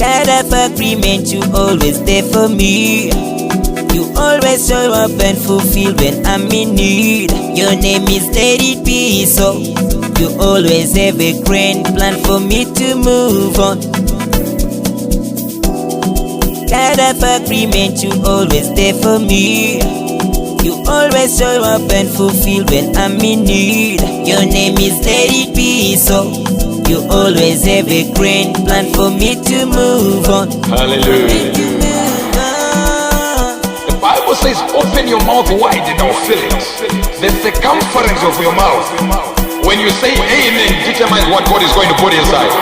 kind of agreement, you always there for me. You always show up and fulfill when I'm in need. Your name is Let It Be So. You always have a grand plan for me to move on. Kind of agreement, you always there for me. You always show up and fulfill when I'm in need. Your name is Let It Be So. You always have a grand plan for me to move on. Hallelujah. The Bible says, open your mouth wide and I'll fill it. The circumference of your mouth, when you say amen, determines what God is going to put inside.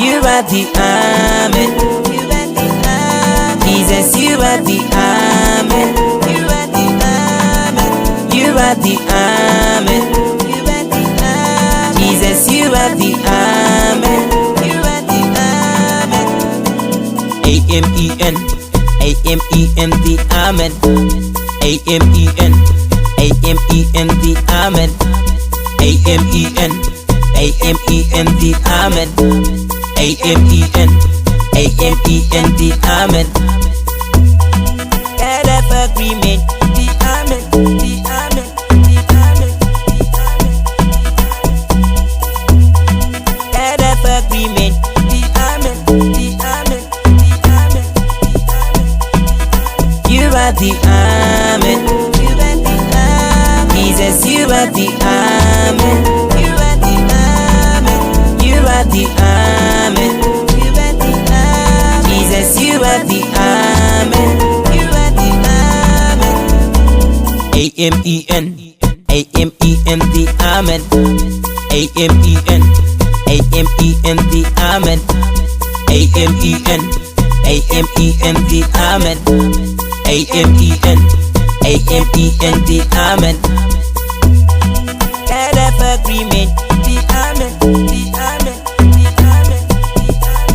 You are the Amen. Jesus, you are the Amen. You are the Amen. Jesus, you are the Amen. A-M-E-N, A-M-E-N, the Amen. A-M-E-N, A-M-E-N, the Amen. A-M-E-N, A-M-E-N, the Amen. A-M-E-N, A-M-E-N, the Amen. Kind of agreement, the Amen, the Amen, the Amen, the Amen. Kind of agreement, the Amen, the Amen, the Amen, the Amen. You are the Amen. Jesus, you are the Amen. You are the Amen. You are the Amen. Jesus, you are the Amen. You are the Amen. A-M-E-N, A-M-E-N, the Amen. A-M-E-N, A-M-E-N, the Amen. A-M-E-N, A-M-E-N, the Amen. A-M-E-N, A-M-E-N, the Amen. Kind of agreement, the Amen, the Amen, the Amen, the Amen.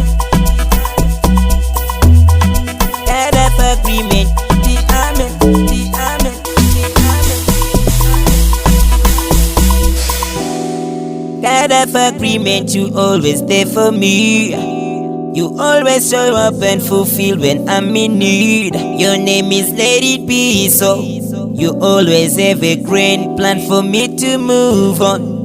Kind of agreement, the Amen, the Amen, the Amen. Kind of agreement, you always there for me. You always show up and fulfill when I'm in need. Your name is Let It Be So. You always have a grand plan for me to move on.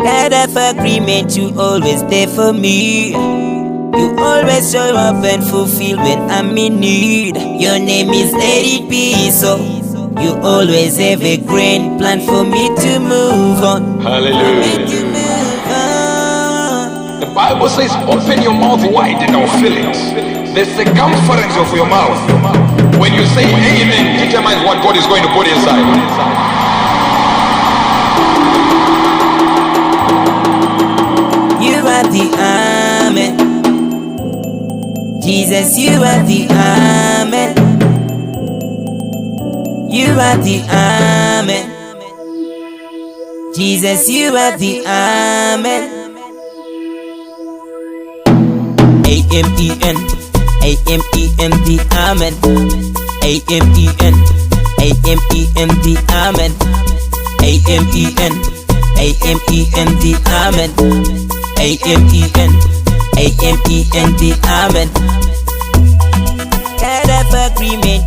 Kind of agreement, you always there for me. You always show up and fulfill when I'm in need. Your name is Let It Be So. You always have a grand plan for me to move on. Hallelujah. The Bible says, open your mouth wide and I'll fill it. The circumference of your mouth, when you say amen, determines what God is going to put inside. You are the Amen. Jesus, you are the Amen. You are the Amen. Jesus, you are the Amen. A-M-E-N, A-M-E-N, the Amen. A-M-E-N, A-M-E-N, the Amen. A-M-E-N, A-M-E-N, the Amen. A-M-E-N, A-M-E-N, the Amen. Kind of agreement.